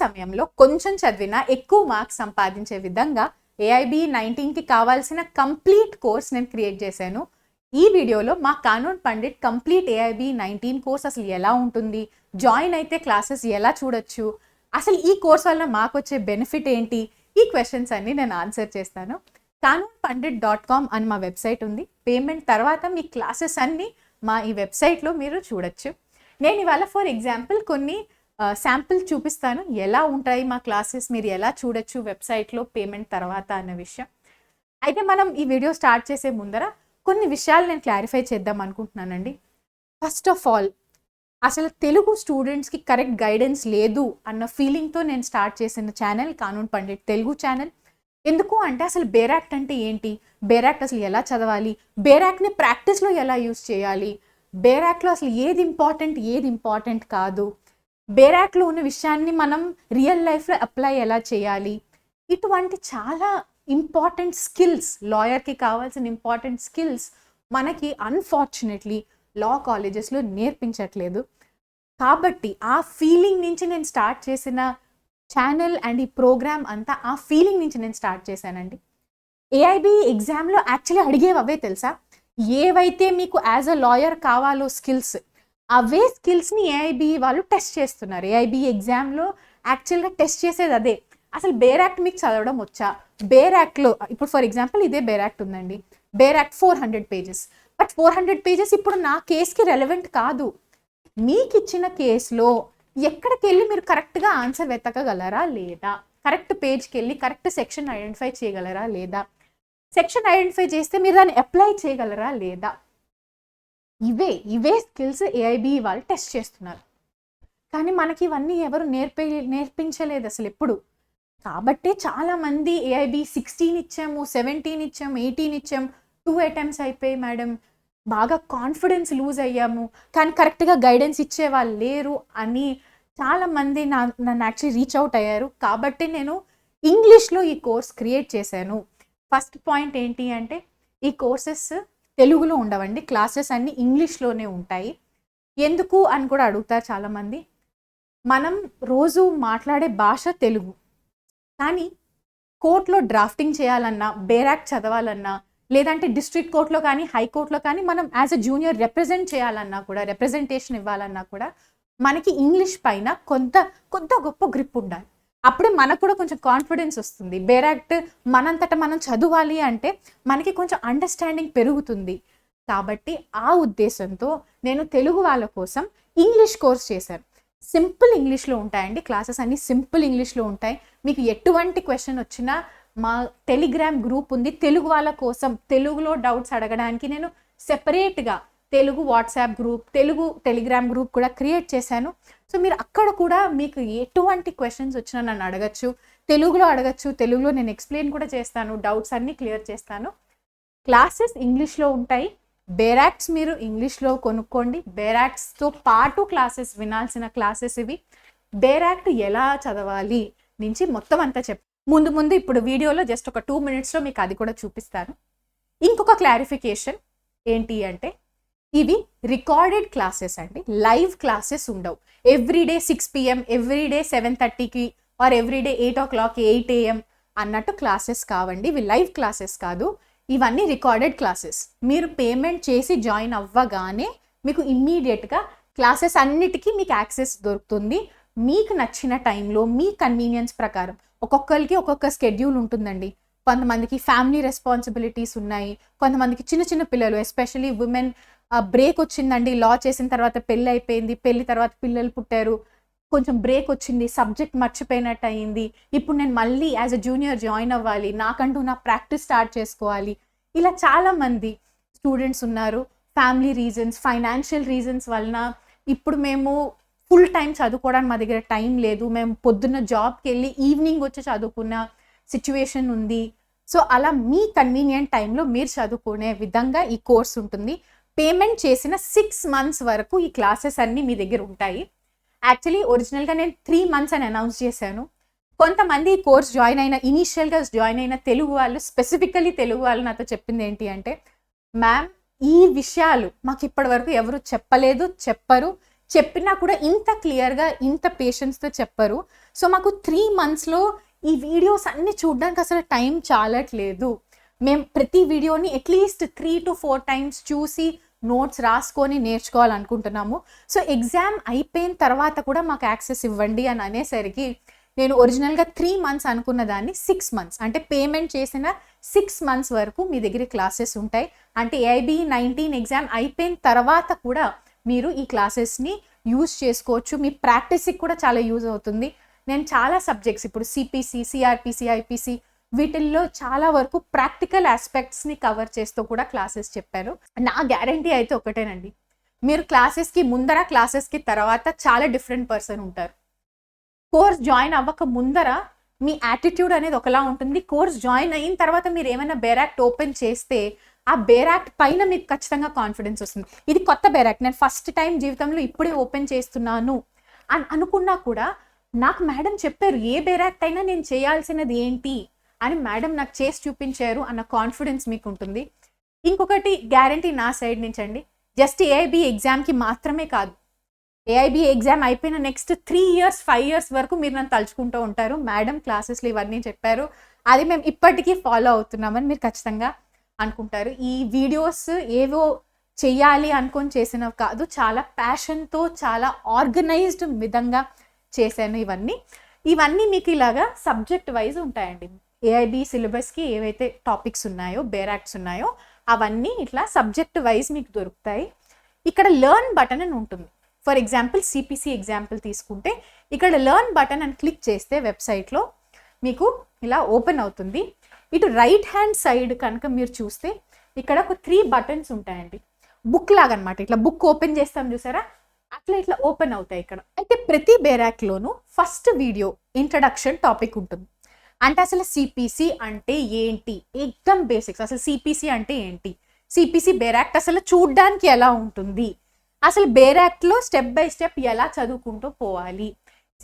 సమయంలో కొంచెం చదివినా ఎక్కువ మార్క్స్ సంపాదించే విధంగా ఏఐబి 19కి కావాల్సిన కంప్లీట్ కోర్స్ నేను క్రియేట్ చేశాను. ఈ వీడియోలో మా కానూన్ పండిట్ కంప్లీట్ ఏఐబి 19 కోర్స్ అసలు ఎలా ఉంటుంది, జాయిన్ అయితే క్లాసెస్ ఎలా చూడొచ్చు, అసలు ఈ కోర్స్ వల్ల మాకు వచ్చే బెనిఫిట్ ఏంటి, ఈ క్వశ్చన్స్ అన్ని నేను ఆన్సర్ చేస్తాను. kanunpandit.com అని మా వెబ్సైట్ ఉంది. పేమెంట్ తర్వాత మీ క్లాసెస్ అన్ని మా ఈ వెబ్సైట్లో మీరు చూడొచ్చు. నేను ఇవాళ ఫర్ ఎగ్జాంపుల్ కొన్ని శాంపుల్ చూపిస్తాను, ఎలా ఉంటాయి మా క్లాసెస్, మీరు ఎలా చూడొచ్చు వెబ్సైట్లో పేమెంట్ తర్వాత అన్న విషయం. అయితే మనం ఈ వీడియో స్టార్ట్ చేసే ముందర కొన్ని విషయాలు నేను క్లారిఫై చేద్దాం అనుకుంటున్నానండి. ఫస్ట్ ఆఫ్ ఆల్, అసలు తెలుగు స్టూడెంట్స్కి కరెక్ట్ గైడెన్స్ లేదు అన్న ఫీలింగ్తో నేను స్టార్ట్ చేసిన ఛానల్ కానూన్ పండిట్ తెలుగు ఛానల్. ఎందుకు అంటే అసలు బేరాక్ట్ అంటే ఏంటి, బేరాక్ట్ అసలు ఎలా చదవాలి, బేరాక్ట్ని ప్రాక్టీస్లో ఎలా యూజ్ చేయాలి, బేరాక్ట్లో అసలు ఏది ఇంపార్టెంట్ కాదు, బేరాక్లో ఉన్న విషయాన్ని మనం రియల్ లైఫ్లో అప్లై ఎలా చేయాలి, ఇటువంటి చాలా ఇంపార్టెంట్ స్కిల్స్, లాయర్కి కావాల్సిన ఇంపార్టెంట్ స్కిల్స్ మనకి అన్ఫార్చునేట్లీ లా కాలేజెస్లో నేర్పించట్లేదు. కాబట్టి ఆ ఫీలింగ్ నుంచి నేను స్టార్ట్ చేసిన ఛానల్ అండ్ ఈ ప్రోగ్రామ్ అంతా ఆ ఫీలింగ్ నుంచి నేను స్టార్ట్ చేశానండి. ఏఐబి ఎగ్జామ్లో యాక్చువల్లీ అడిగేవి అవే తెలుసా, ఏవైతే మీకు యాజ్ అ లాయర్ కావాలో స్కిల్స్, అవే స్కిల్స్ని ఏఐబి వాళ్ళు టెస్ట్ చేస్తున్నారు. ఏఐబి ఎగ్జామ్లో యాక్చువల్గా టెస్ట్ చేసేది అదే. అసలు బేరాక్ట్ మీకు చదవడం వచ్చా, బేరాక్ట్లో ఇప్పుడు ఫర్ ఎగ్జాంపుల్ ఇదే బేరాక్ట్ ఉందండి, బేరాక్ట్ 400 పేజెస్, బట్ 400 పేజెస్ ఇప్పుడు నా కేసుకి రెలవెంట్ కాదు. మీకు ఇచ్చిన కేసులో ఎక్కడికి వెళ్ళి మీరు కరెక్ట్గా ఆన్సర్ వెతకగలరా లేదా, కరెక్ట్ పేజ్కి వెళ్ళి కరెక్ట్ సెక్షన్ ఐడెంటిఫై చేయగలరా లేదా, సెక్షన్ ఐడెంటిఫై చేస్తే మీరు దాన్ని అప్లై చేయగలరా లేదా, ఇవే స్కిల్స్ ఏఐబి వాళ్ళు టెస్ట్ చేస్తున్నారు. కానీ మనకి ఇవన్నీ ఎవరు నేర్పించలేదు అసలు ఎప్పుడు. కాబట్టి చాలామంది ఏఐబి 16 ఇచ్చాము, 17 ఇచ్చాము, 18 ఇచ్చాము, 2 అటెంప్ట్స్ అయిపోయి మేడం బాగా కాన్ఫిడెన్స్ లూజ్ అయ్యాము, కానీ కరెక్ట్గా గైడెన్స్ ఇచ్చే వాళ్ళు లేరు అని చాలామంది నన్ను యాక్చువల్లీ రీచ్ అవుట్ అయ్యారు. కాబట్టి నేను ఇంగ్లీష్లో ఈ కోర్స్ క్రియేట్ చేశాను. ఫస్ట్ పాయింట్ ఏంటి అంటే ఈ కోర్సెస్ తెలుగులో ఉండవండి, క్లాసెస్ అన్నీ ఇంగ్లీష్లోనే ఉంటాయి. ఎందుకు అని కూడా అడుగుతారు చాలామంది. మనం రోజు మాట్లాడే భాష తెలుగు, కానీ కోర్టులో డ్రాఫ్టింగ్ చేయాలన్నా, బేరాక్ట్ చదవాలన్నా, లేదంటే డిస్ట్రిక్ట్ కోర్టులో కానీ హైకోర్టులో కానీ మనం యాజ్ అ జూనియర్ రిప్రజెంట్ చేయాలన్నా కూడా, రిప్రజెంటేషన్ ఇవ్వాలన్నా కూడా మనకి ఇంగ్లీష్ పైన కొంత గొప్ప గ్రిప్ ఉండాలి. అప్పుడే మనకు కూడా కొంచెం కాన్ఫిడెన్స్ వస్తుంది. బేరాక్ట్ మనంతట మనం చదవాలి అంటే మనకి కొంచెం అండర్స్టాండింగ్ పెరుగుతుంది. కాబట్టి ఆ ఉద్దేశంతో నేను తెలుగు వాళ్ళ కోసం ఇంగ్లీష్ కోర్స్ చేశాను. సింపుల్ ఇంగ్లీష్లో ఉంటాయండి క్లాసెస్ అన్నీ, సింపుల్ ఇంగ్లీష్లో ఉంటాయి. మీకు ఎటువంటి క్వశ్చన్ వచ్చినా మా టెలిగ్రామ్ గ్రూప్ ఉంది తెలుగు వాళ్ళ కోసం, తెలుగులో డౌట్స్ అడగడానికి నేను సెపరేట్గా Telugu WhatsApp group, Telugu Telegram group కూడా క్రియేట్ చేశాను. సో మీరు అక్కడ కూడా మీకు ఎటువంటి క్వశ్చన్స్ వచ్చినా నన్ను అడగచ్చు, తెలుగులో అడగచ్చు, తెలుగులో నేను ఎక్స్ప్లెయిన్ కూడా చేస్తాను, డౌట్స్ అన్నీ క్లియర్ చేస్తాను. క్లాసెస్ ఇంగ్లీష్లో ఉంటాయి. బేరాక్ట్స్ మీరు ఇంగ్లీష్లో కొనుక్కోండి. బేరాక్ట్స్తో పాటు క్లాసెస్ వినాల్సిన క్లాసెస్ ఇవి. బేరాక్ట్ ఎలా చదవాలి నుంచి మొత్తం అంతా ముందు ఇప్పుడు వీడియోలో జస్ట్ ఒక 2 minutesలో మీకు అది కూడా చూపిస్తాను. ఇంకొక క్లారిఫికేషన్ ఏంటి అంటే ఇవి రికార్డెడ్ క్లాసెస్ అండి, లైవ్ క్లాసెస్ ఉండవు. ఎవ్రీడే 6 PM, ఎవ్రీడే 7:30కి ఆర్ ఎవ్రీడే 8 o'clock, 8 AM అన్నట్టు క్లాసెస్ కావండి. ఇవి లైవ్ క్లాసెస్ కాదు, ఇవన్నీ రికార్డెడ్ క్లాసెస్. మీరు పేమెంట్ చేసి జాయిన్ అవ్వగానే మీకు ఇమ్మీడియట్గా క్లాసెస్ అన్నిటికీ మీకు యాక్సెస్ దొరుకుతుంది. మీకు నచ్చిన టైంలో మీ కన్వీనియన్స్ ప్రకారం. ఒక్కొక్కరికి ఒక్కొక్క స్కెడ్యూల్ ఉంటుందండి. కొంతమందికి ఫ్యామిలీ రెస్పాన్సిబిలిటీస్ ఉన్నాయి, కొంతమందికి చిన్న పిల్లలు, ఎస్పెషలీ ఉమెన్, బ్రేక్ వచ్చిందండి, లా చేసిన తర్వాత పెళ్ళి అయిపోయింది, పెళ్ళి తర్వాత పిల్లలు పుట్టారు, కొంచెం బ్రేక్ వచ్చింది, సబ్జెక్ట్ మర్చిపోయినట్టు అయింది, ఇప్పుడు నేను మళ్ళీ యాజ్ అ జూనియర్ జాయిన్ అవ్వాలి, నాకంటూ నా ప్రాక్టీస్ స్టార్ట్ చేసుకోవాలి, ఇలా చాలామంది స్టూడెంట్స్ ఉన్నారు. ఫ్యామిలీ రీజన్స్, ఫైనాన్షియల్ రీజన్స్ వలన ఇప్పుడు మేము ఫుల్ టైం చదువుకోవడానికి మా దగ్గర టైం లేదు, మేము పొద్దున్న జాబ్కి వెళ్ళి ఈవినింగ్ వచ్చి చదువుకున్న సిచ్యువేషన్ ఉంది. సో అలా మీ కన్వీనియంట్ టైంలో మీరు చదువుకునే విధంగా ఈ కోర్స్ ఉంటుంది. పేమెంట్ చేసిన 6 months వరకు ఈ క్లాసెస్ అన్నీ మీ దగ్గర ఉంటాయి. యాక్చువల్లీ ఒరిజినల్గా నేను 3 months అని అనౌన్స్ చేశాను. కొంతమంది ఈ కోర్స్ ఇనీషియల్గా జాయిన్ అయిన తెలుగు వాళ్ళు, స్పెసిఫికల్లీ తెలుగు వాళ్ళు నాతో చెప్పింది ఏంటి అంటే, మ్యామ్ ఈ విషయాలు మాకు ఇప్పటి వరకు ఎవరు చెప్పలేదు, చెప్పరు, చెప్పినా కూడా ఇంత క్లియర్గా ఇంత పేషెన్స్తో చెప్పరు. సో మాకు 3 monthsలో ఈ వీడియోస్ అన్ని చూడడానికి అసలు టైం చాలట్లేదు. మేము ప్రతి వీడియోని అట్లీస్ట్ 3 to 4 times చూసి నోట్స్ రాసుకొని నేర్చుకోవాలనుకుంటున్నాము. సో ఎగ్జామ్ అయిపోయిన తర్వాత కూడా మాకు యాక్సెస్ ఇవ్వండి అని అనేసరికి నేను ఒరిజినల్గా 3 months అనుకున్న దాన్ని 6 months, అంటే పేమెంట్ చేసిన 6 months వరకు మీ దగ్గర క్లాసెస్ ఉంటాయి. అంటే AIB 19 ఎగ్జామ్ అయిపోయిన తర్వాత కూడా మీరు ఈ క్లాసెస్ని యూజ్ చేసుకోవచ్చు. మీ ప్రాక్టీస్కి కూడా చాలా యూజ్ అవుతుంది. నేను చాలా సబ్జెక్ట్స్ ఇప్పుడు CPC, CRPC, IPC వీటిల్లో చాలా వరకు ప్రాక్టికల్ ఆస్పెక్ట్స్ని కవర్ చేస్తూ కూడా క్లాసెస్ చెప్పాను. నా గ్యారంటీ అయితే ఒకటేనండి, మీరు క్లాసెస్కి ముందర క్లాసెస్కి తర్వాత చాలా డిఫరెంట్ పర్సన్ ఉంటారు. కోర్స్ జాయిన్ అవ్వక ముందర మీ యాటిట్యూడ్ అనేది ఒకలా ఉంటుంది. కోర్స్ జాయిన్ అయిన తర్వాత మీరు ఏమైనా బేరాక్ట్ ఓపెన్ చేస్తే ఆ బేరాక్ట్ పైన మీకు ఖచ్చితంగా కాన్ఫిడెన్స్ వస్తుంది. ఇది కొత్త బేరాక్ట్, నేను ఫస్ట్ టైం జీవితంలో ఇప్పుడే ఓపెన్ చేస్తున్నాను అని అనుకున్నా కూడా నాకు మేడం చెప్పారు ఏ బేరాక్ట్ అయినా నేను చేయాల్సినది ఏంటి అని మేడం నాకు చేసి చూపించారు అన్న కాన్ఫిడెన్స్ మీకు ఉంటుంది. ఇంకొకటి గ్యారంటీ నా సైడ్ నుంచి అండి, జస్ట్ AIB ఎగ్జామ్కి మాత్రమే కాదు, AIB ఎగ్జామ్ అయిపోయిన నెక్స్ట్ 3 years 5 years వరకు మీరు నన్ను తలుచుకుంటూ ఉంటారు. మేడం క్లాసెస్లో ఇవన్నీ చెప్పారు, అది మేము ఇప్పటికీ ఫాలో అవుతున్నామని మీరు ఖచ్చితంగా అనుకుంటారు. ఈ వీడియోస్ ఏవో చెయ్యాలి అనుకొని చేసినవి కాదు, చాలా ప్యాషన్తో చాలా ఆర్గనైజ్డ్ విధంగా చేశాను. ఇవన్నీ మీకు ఇలాగా సబ్జెక్ట్ వైజ్ ఉంటాయండి. AIB సిలబస్కి ఏవైతే టాపిక్స్ ఉన్నాయో, బేరాక్ట్స్ ఉన్నాయో అవన్నీ ఇట్లా సబ్జెక్ట్ వైజ్ మీకు దొరుకుతాయి. ఇక్కడ లెర్న్ బటన్ అని ఉంటుంది. ఫర్ ఎగ్జాంపుల్ CPC ఎగ్జాంపుల్ తీసుకుంటే ఇక్కడ లెర్న్ బటన్ అని క్లిక్ చేస్తే వెబ్సైట్లో మీకు ఇలా ఓపెన్ అవుతుంది. ఇటు రైట్ హ్యాండ్ సైడ్ కనుక మీరు చూస్తే ఇక్కడ ఒక 3 buttons ఉంటాయండి. బుక్ లాగా అనమాట, ఇట్లా బుక్ ఓపెన్ చేస్తాం చూసారా, అట్లా ఇట్లా ఓపెన్ అవుతాయి ఇక్కడ. అయితే ప్రతి బేరాక్లోనూ ఫస్ట్ వీడియో ఇంట్రడక్షన్ టాపిక్ ఉంటుంది. అంటే అసలు CPC అంటే ఏంటి, ఎగ్జామ్ బేసిక్స్, అసలు CPC అంటే ఏంటి, CPC బేరాక్ట్ అసలు చూడ్డానికి ఎలా ఉంటుంది, అసలు బేరాక్ట్లో స్టెప్ బై స్టెప్ ఎలా చదువుకుంటూ పోవాలి,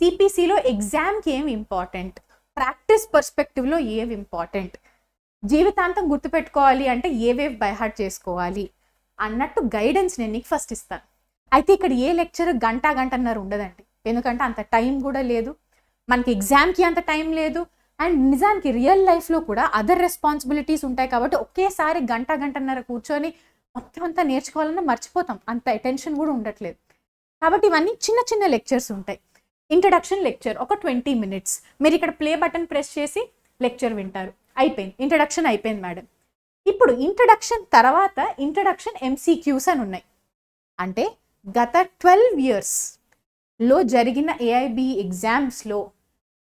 CPCలో ఎగ్జామ్కి ఏమి ఇంపార్టెంట్, ప్రాక్టీస్ పర్స్పెక్టివ్లో ఏవి ఇంపార్టెంట్, జీవితాంతం గుర్తుపెట్టుకోవాలి అంటే ఏవేవి బైహార్ట్ చేసుకోవాలి అన్నట్టు గైడెన్స్ నేను నీకు ఫస్ట్ ఇస్తాను. అయితే ఇక్కడ ఏ లెక్చర్ గంటన్నర ఉండదండి, ఎందుకంటే అంత టైం కూడా లేదు, మనకి ఎగ్జామ్కి అంత టైం లేదు, అండ్ నిజానికి రియల్ లైఫ్లో కూడా అదర్ రెస్పాన్సిబిలిటీస్ ఉంటాయి. కాబట్టి ఒకేసారి గంటన్నర కూర్చొని మొత్తం అంతా నేర్చుకోవాలన్నా మర్చిపోతాం, అంత అటెన్షన్ కూడా ఉండట్లేదు. కాబట్టి ఇవన్నీ చిన్న చిన్న లెక్చర్స్ ఉంటాయి. ఇంట్రడక్షన్ లెక్చర్ ఒక 20 minutes, మీరు ఇక్కడ ప్లే బటన్ ప్రెస్ చేసి లెక్చర్ వింటారు, అయిపోయింది, ఇంట్రడక్షన్ అయిపోయింది మేడం. ఇప్పుడు ఇంట్రడక్షన్ తర్వాత ఇంట్రడక్షన్ MCQs అని ఉన్నాయి. అంటే గత 12 yearsలో జరిగిన AIB ఎగ్జామ్స్లో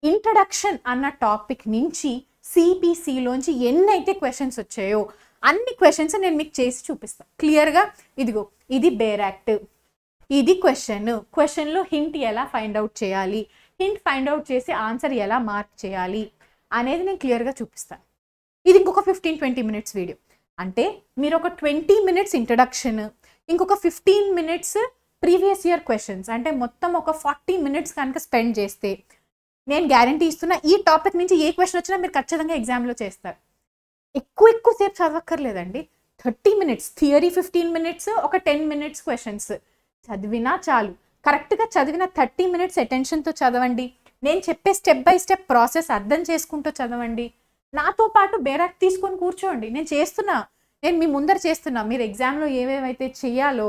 ఇంట్రడక్షన్ అన్న టాపిక్ నుంచి CPCలోంచి ఎన్నైతే క్వశ్చన్స్ వచ్చాయో అన్ని క్వశ్చన్స్ నేను మీకు చేసి చూపిస్తాను క్లియర్గా. ఇదిగో ఇది బేరాక్ట్, ఇది క్వశ్చన్లో హింట్ ఎలా ఫైండ్ అవుట్ చేయాలి, హింట్ ఫైండ్ అవుట్ చేసి ఆన్సర్ ఎలా మార్క్ చేయాలి అనేది నేను క్లియర్గా చూపిస్తాను. ఇది ఇంకొక 15-20 minutes వీడియో. అంటే మీరు ఒక 20 minutes ఇంట్రడక్షన్, ఇంకొక 15 minutes ప్రీవియస్ ఇయర్ క్వశ్చన్స్, అంటే మొత్తం ఒక 40 minutes కనుక స్పెండ్ చేస్తే నేను గ్యారంటీ ఇస్తున్నా ఈ టాపిక్ నుంచి ఏ క్వశ్చన్ వచ్చినా మీరు ఖచ్చితంగా ఎగ్జామ్లో చేస్తారు. ఎక్కువ సేపు చదవక్కర్లేదండి, 30 minutes థియరీ, 15 minutes, ఒక 10 minutes క్వశ్చన్స్ చదివినా చాలు. కరెక్ట్గా చదివిన 30 minutes అటెన్షన్తో చదవండి. నేను చెప్పే స్టెప్ బై స్టెప్ ప్రాసెస్ అర్థం చేసుకుంటూ చదవండి. నాతో పాటు బేరాక్ట్ తీసుకొని కూర్చోండి, నేను మీ ముందర చేస్తున్నా. మీరు ఎగ్జామ్లో ఏవేవైతే చేయాలో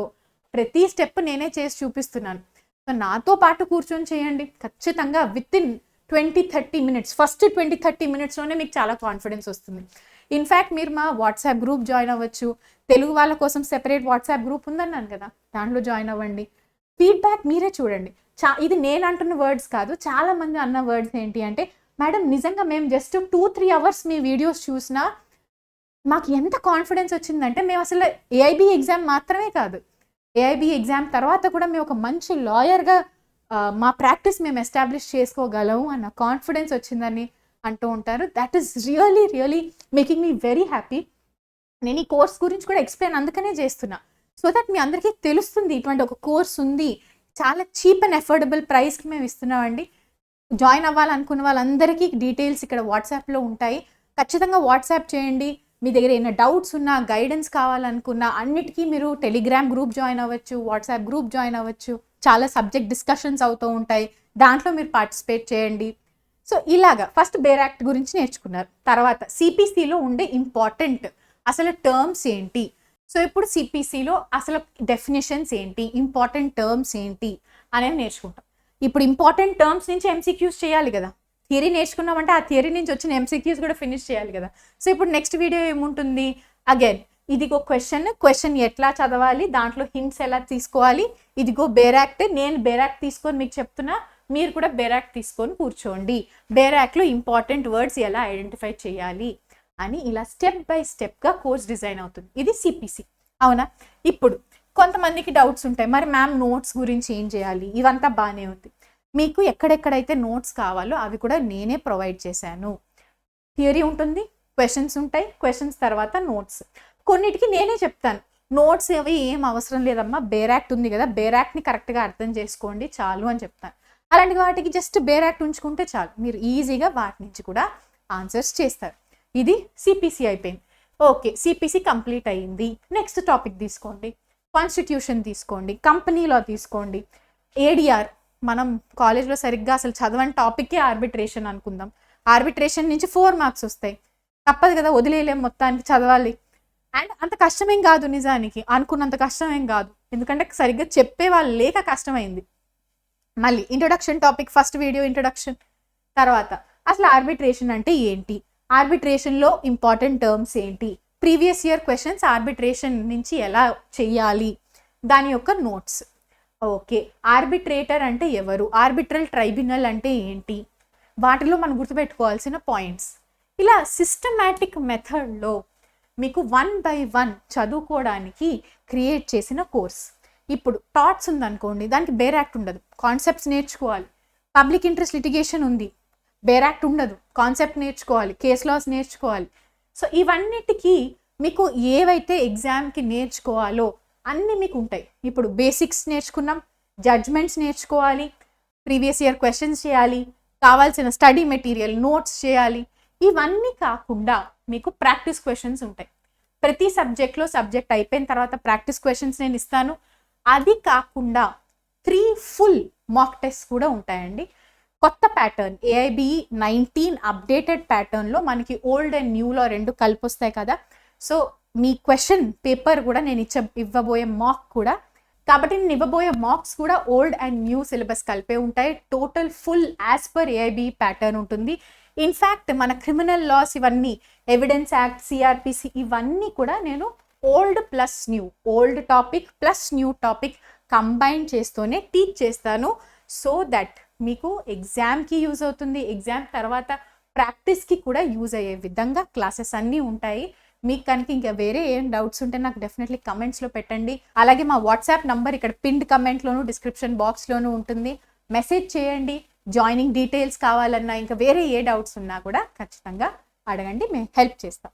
ప్రతి స్టెప్ నేనే చేసి చూపిస్తున్నాను. సో నాతో పాటు కూర్చొని చేయండి, ఖచ్చితంగా వితిన్ 20-30 minutes, ఫస్ట్ 20-30 minutesలోనే మీకు చాలా కాన్ఫిడెన్స్ వస్తుంది. ఇన్ఫ్యాక్ట్ మీరు మా వాట్సాప్ గ్రూప్ జాయిన్ అవ్వచ్చు. తెలుగు వాళ్ళ కోసం సెపరేట్ వాట్సాప్ గ్రూప్ ఉందన్నాను కదా, దాంట్లో జాయిన్ అవ్వండి. ఫీడ్బ్యాక్ మీరే చూడండి. ఇది నేను అంటున్న వర్డ్స్ కాదు, చాలా మంది అన్న వర్డ్స్ ఏంటి అంటే, మేడం నిజంగా మేము జస్ట్ 2-3 hours మీ వీడియోస్ చూసినా మాకు ఎంత కాన్ఫిడెన్స్ వచ్చిందంటే, మేము అసలు AIB ఎగ్జామ్ మాత్రమే కాదు, AIB ఎగ్జామ్ తర్వాత కూడా మేము ఒక మంచి లాయర్గా మా ప్రాక్టీస్ మేము ఎస్టాబ్లిష్ చేసుకోగలము అన్న కాన్ఫిడెన్స్ వచ్చిందని అంటూ ఉంటారు. That is really making me very happy. నేను ఈ కోర్స్ గురించి కూడా ఎక్స్ప్లెయిన్ అందుకనే చేస్తున్నా, సో దట్ మీ అందరికీ తెలుస్తుంది ఇటువంటి ఒక కోర్స్ ఉంది, చాలా చీప్ అండ్ అఫోర్డబుల్ ప్రైస్కి మేము ఇస్తున్నామండి. జాయిన్ అవ్వాలనుకున్న వాళ్ళందరికీ డీటెయిల్స్ ఇక్కడ వాట్సాప్లో ఉంటాయి, ఖచ్చితంగా వాట్సాప్ చేయండి. మీ దగ్గర ఏమైనా డౌట్స్ ఉన్నా, గైడెన్స్ కావాలనుకున్నా అన్నిటికీ మీరు టెలిగ్రామ్ గ్రూప్ జాయిన్ అవ్వచ్చు, వాట్సాప్ గ్రూప్ జాయిన్ అవ్వచ్చు. చాలా సబ్జెక్ట్ డిస్కషన్స్ అవుతూ ఉంటాయి, దాంట్లో మీరు పార్టిసిపేట్ చేయండి. సో ఇలాగా ఫస్ట్ బేర్ యాక్ట్ గురించి నేర్చుకున్నారు. తర్వాత సిపిసిలో ఉండే ఇంపార్టెంట్ అసలు టర్మ్స్ ఏంటి, సో ఇప్పుడు సిపిసిలో అసలు డెఫినేషన్స్ ఏంటి, ఇంపార్టెంట్ టర్మ్స్ ఏంటి అనేది నేర్చుకుంటాం. ఇప్పుడు ఇంపార్టెంట్ టర్మ్స్ నుంచి ఎంసీక్యూస్ చేయాలి కదా, థియరీ నేర్చుకున్నామంటే ఆ థియరీ నుంచి వచ్చిన ఎంసీక్యూస్ కూడా ఫినిష్ చేయాలి కదా. సో ఇప్పుడు నెక్స్ట్ వీడియో ఏముంటుంది, అగైన్ ఇదిగో క్వశ్చన్ ఎట్లా చదవాలి, దాంట్లో హింట్స్ ఎలా తీసుకోవాలి, ఇదిగో బేరాక్ట్, నేను బేరాక్ట్ తీసుకొని మీకు చెప్తున్నా, మీరు కూడా బేరాక్ట్ తీసుకొని కూర్చోండి, బేరాక్ట్లో ఇంపార్టెంట్ వర్డ్స్ ఎలా ఐడెంటిఫై చేయాలి అని ఇలా స్టెప్ బై స్టెప్గా కోర్స్ డిజైన్ అవుతుంది. ఇది సిపిసి, అవునా. ఇప్పుడు కొంతమందికి డౌట్స్ ఉంటాయి, మరి మ్యామ్ నోట్స్ గురించి ఏం చేయాలి, ఇవంతా బాగానే ఉంది. మీకు ఎక్కడెక్కడైతే నోట్స్ కావాలో అవి కూడా నేనే ప్రొవైడ్ చేశాను. థియరీ ఉంటుంది, క్వశ్చన్స్ ఉంటాయి, క్వశ్చన్స్ తర్వాత నోట్స్. కొన్నిటికి నేనే చెప్తాను, నోట్స్ అవి ఏం అవసరం లేదమ్మా, బేరాక్ట్ ఉంది కదా, బేరాక్ట్ని కరెక్ట్గా అర్థం చేసుకోండి చాలు అని చెప్తాను. అలాంటి వాటికి జస్ట్ బేరాక్ట్ ఉంచుకుంటే చాలు, మీరు ఈజీగా వాటి నుంచి కూడా ఆన్సర్స్ చేస్తారు. ఇది సిపిసి అయిపోయింది. ఓకే, సిపిసి కంప్లీట్ అయ్యింది. నెక్స్ట్ టాపిక్ తీసుకోండి, కాన్స్టిట్యూషన్ తీసుకోండి, కంపెనీ లా తీసుకోండి, ఏడిఆర్. మనం కాలేజ్లో సరిగ్గా అసలు చదవని టాపిక్కే ఆర్బిట్రేషన్ అనుకుందాం. ఆర్బిట్రేషన్ నుంచి 4 మార్క్స్ వస్తాయి, తప్పదు కదా, వదిలేయలేం, మొత్తానికి చదవాలి. అండ్ అంత కష్టమేం కాదు, నిజానికి అనుకున్నంత కష్టమేం కాదు, ఎందుకంటే సరిగ్గా చెప్పే వాళ్ళు లేక కష్టమైంది. మళ్ళీ introduction topic, first video introduction. తర్వాత అసలు ఆర్బిట్రేషన్ అంటే ఏంటి, ఆర్బిట్రేషన్లో ఇంపార్టెంట్ టర్మ్స్ ఏంటి, ప్రీవియస్ ఇయర్ క్వశ్చన్స్ ఆర్బిట్రేషన్ నుంచి ఎలా చెయ్యాలి, దాని యొక్క నోట్స్. ఓకే, ఆర్బిట్రేటర్ అంటే ఎవరు, ఆర్బిట్రల్ ట్రైబ్యునల్ అంటే ఏంటి, వాటిలో మనం గుర్తుపెట్టుకోవాల్సిన పాయింట్స్. ఇలా సిస్టమాటిక్ మెథడ్లో మీకు 1 by 1 చదువుకోవడానికి క్రియేట్ చేసిన కోర్స్. ఇప్పుడు టాట్స్ ఉందనుకోండి, దానికి బేరాక్ట్ ఉండదు, కాన్సెప్ట్స్ నేర్చుకోవాలి. పబ్లిక్ ఇంట్రెస్ట్ లిటిగేషన్ ఉంది, బేరాక్ట్ ఉండదు, కాన్సెప్ట్ నేర్చుకోవాలి, కేస్ లాస్ నేర్చుకోవాలి. సో ఇవన్నిటికీ మీకు ఏవైతే ఎగ్జామ్కి నేర్చుకోవాలో అన్నీ మీకు ఉంటాయి. ఇప్పుడు బేసిక్స్ నేర్చుకున్నాం, జడ్జ్మెంట్స్ నేర్చుకోవాలి, ప్రీవియస్ ఇయర్ క్వశ్చన్స్ చేయాలి, కావాల్సిన స్టడీ మెటీరియల్ నోట్స్ చేయాలి. ఇవన్నీ కాకుండా మీకు ప్రాక్టీస్ క్వశ్చన్స్ ఉంటాయి. ప్రతి సబ్జెక్ట్లో సబ్జెక్ట్ అయిపోయిన తర్వాత ప్రాక్టీస్ క్వశ్చన్స్ నేను ఇస్తాను. అది కాకుండా 3 ఫుల్ మాక్ టెస్ట్ కూడా ఉంటాయండి. కొత్త ప్యాటర్న్ ఏఐబి 19 అప్డేటెడ్ ప్యాటర్న్లో మనకి ఓల్డ్ అండ్ న్యూలో 2 కలిపి వస్తాయి కదా. సో మీ క్వశ్చన్ పేపర్ కూడా నేను ఇవ్వబోయే మాక్ కూడా, కాబట్టి నేను ఇవ్వబోయే మార్క్స్ కూడా ఓల్డ్ అండ్ న్యూ సిలబస్ కలిపే ఉంటాయి. Total full as per AIB pattern ఉంటుంది. ఇన్ఫ్యాక్ట్ మన క్రిమినల్ లాస్ ఇవన్నీ, ఎవిడెన్స్ యాక్ట్, సిఆర్పిసి, ఇవన్నీ కూడా నేను old plus new, old topic plus new topic combine చేస్తూనే టీచ్ చేస్తాను. సో దట్ మీకు ఎగ్జామ్కి యూజ్ అవుతుంది, ఎగ్జామ్ తర్వాత ప్రాక్టీస్కి కూడా యూజ్ అయ్యే విధంగా క్లాసెస్ అన్నీ ఉంటాయి. మీకు కనుక ఇంకా వేరే ఏం డౌట్స్ ఉంటే నాకు డెఫినెట్లీ కమెంట్స్లో పెట్టండి. అలాగే మా వాట్సాప్ నంబర్ ఇక్కడ పిన్డ్ కమెంట్లోను డిస్క్రిప్షన్ బాక్స్లోనూ ఉంటుంది, మెసేజ్ చేయండి. జాయినింగ్ డీటెయిల్స్ కావాలన్నా ఇంకా వేరే ఏ డౌట్స్ ఉన్నా కూడా ఖచ్చితంగా అడగండి, మేము హెల్ప్ చేస్తాం.